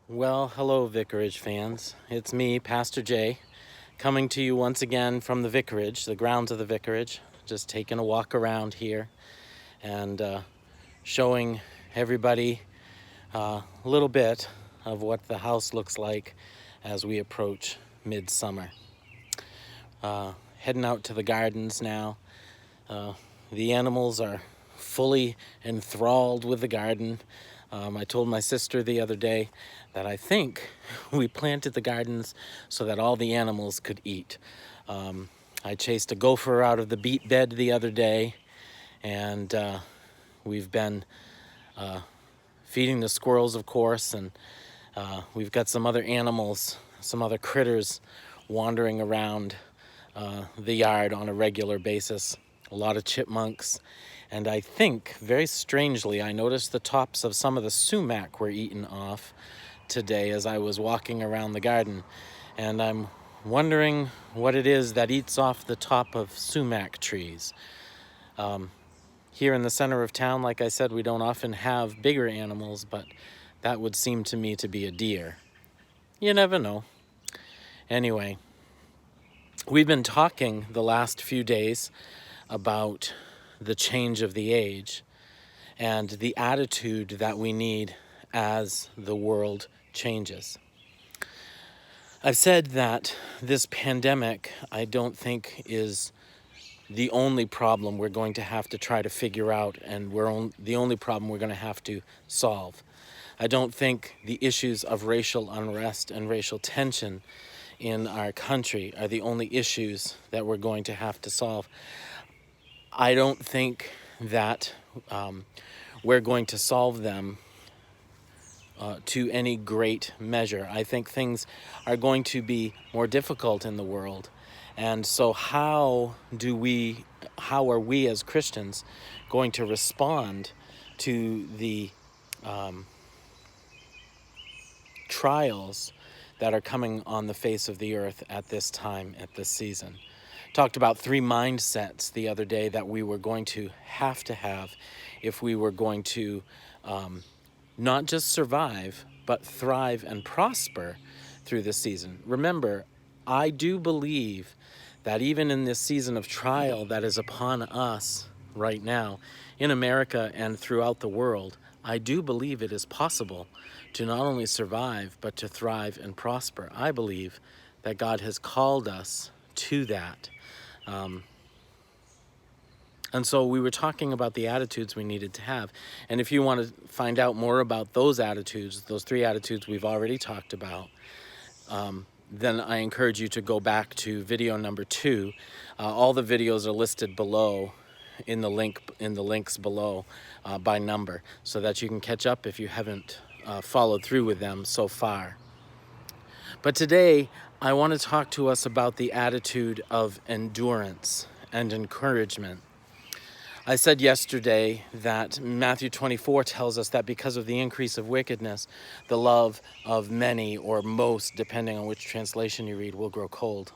Well, hello, Vicarage fans. It's me, Pastor Jay, coming to you once again from the Vicarage, the grounds of the Vicarage. Just taking a walk around here and showing everybody a little bit of what the house looks like as we approach midsummer. Heading out to the gardens now. The animals are fully enthralled with the garden. I told my sister the other day that I think we planted the gardens so that all the animals could eat. I chased a gopher out of the beet bed the other day, and we've been feeding the squirrels, of course, and we've got some other animals, some other critters wandering around the yard on a regular basis. A lot of chipmunks, and I think, very strangely, I noticed the tops of some of the sumac were eaten off today as I was walking around the garden, and I'm wondering what it is that eats off the top of sumac trees. Here in the center of town, like I said, we don't often have bigger animals, but that would seem to me to be a deer. You never know. Anyway, we've been talking the last few days about the change of the age and the attitude that we need as the world changes. I've said that this pandemic, I don't think, is the only problem we're going to have to try to figure out, and the only problem we're going to have to solve. I don't think the issues of racial unrest and racial tension in our country are the only issues that we're going to have to solve. I don't think that we're going to solve them to any great measure. I think things are going to be more difficult in the world. And so how are we as Christians going to respond to the trials that are coming on the face of the earth at this time, at this season? Talked about 3 mindsets the other day that we were going to have if we were going to not just survive, but thrive and prosper through this season. Remember, I do believe that even in this season of trial that is upon us right now, in America and throughout the world, I do believe it is possible to not only survive, but to thrive and prosper. I believe that God has called us to that. And so we were talking about the attitudes we needed to have. And if you want to find out more about those attitudes, those 3 attitudes we've already talked about, then I encourage you to go back to video number 2. All the videos are listed below in the links below by number, so that you can catch up if you haven't followed through with them so far. But today, I want to talk to us about the attitude of endurance and encouragement. I said yesterday that Matthew 24 tells us that because of the increase of wickedness, the love of many, or most, depending on which translation you read, will grow cold.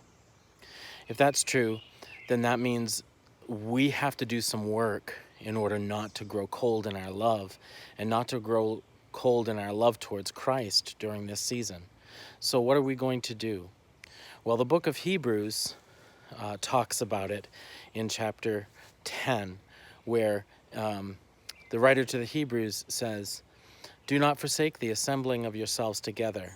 If that's true, then that means we have to do some work in order not to grow cold in our love, and not to grow cold in our love towards Christ during this season. So what are we going to do? Well, the book of Hebrews talks about it in chapter 10, where the writer to the Hebrews says, "Do not forsake the assembling of yourselves together,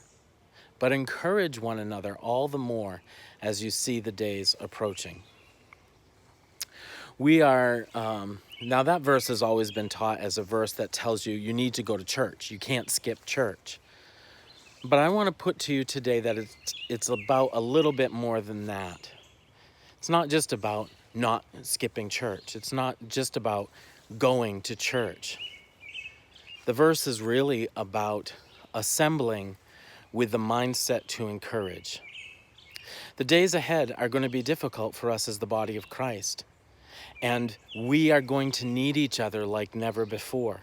but encourage one another all the more as you see the days approaching." We are, now that verse has always been taught as a verse that tells you need to go to church. You can't skip church. But I want to put to you today that it's about a little bit more than that. It's not just about not skipping church. It's not just about going to church. The verse is really about assembling with the mindset to encourage. The days ahead are going to be difficult for us as the body of Christ, and we are going to need each other like never before.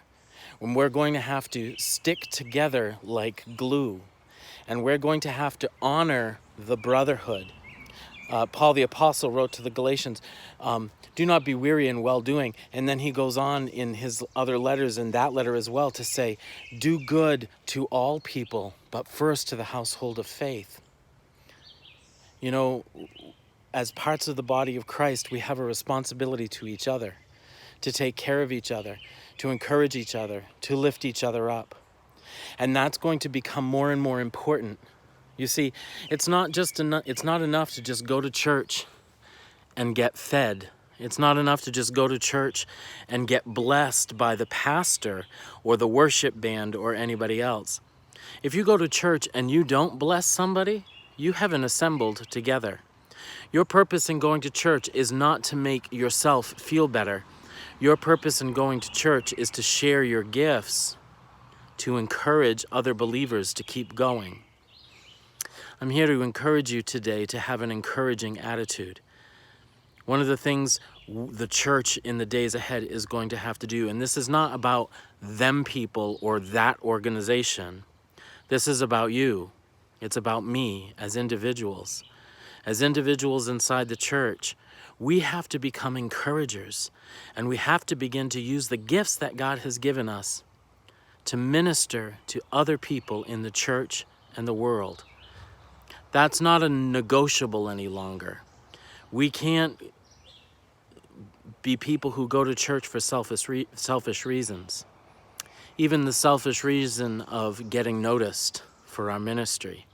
When we're going to have to stick together like glue, and we're going to have to honor the brotherhood. Paul the Apostle wrote to the Galatians, do not be weary in well-doing. And then he goes on in his other letters, in that letter as well, to say, do good to all people, but first to the household of faith. You know, as parts of the body of Christ, we have a responsibility to each other, to take care of each other, to encourage each other, to lift each other up. And that's going to become more and more important. You see, it's not enough to just go to church and get fed. It's not enough to just go to church and get blessed by the pastor or the worship band or anybody else. If you go to church and you don't bless somebody, you haven't assembled together. Your purpose in going to church is not to make yourself feel better. Your purpose in going to church is to share your gifts, to encourage other believers to keep going. I'm here to encourage you today to have an encouraging attitude. One of the things the church in the days ahead is going to have to do, and this is not about them people or that organization. This is about you. It's about me as individuals. As individuals inside the church, we have to become encouragers, and we have to begin to use the gifts that God has given us to minister to other people in the church and the world. That's not a negotiable any longer. We can't be people who go to church for selfish reasons. Even the selfish reason of getting noticed for our ministry,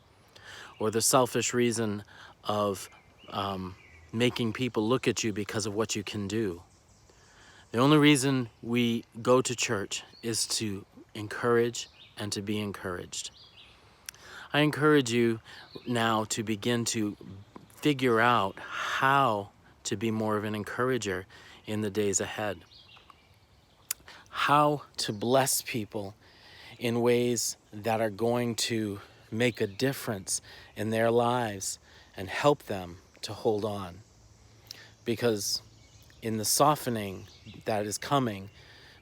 or the selfish reason of making people look at you because of what you can do. The only reason we go to church is to encourage and to be encouraged. I encourage you now to begin to figure out how to be more of an encourager in the days ahead. How to bless people in ways that are going to make a difference in their lives and help them to hold on. Because in the softening that is coming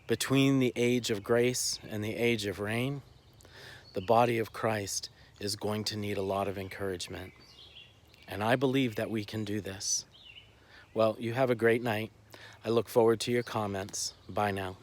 between the age of grace and the age of rain, the body of Christ is going to need a lot of encouragement. And I believe that we can do this. Well, you have a great night. I look forward to your comments. Bye now.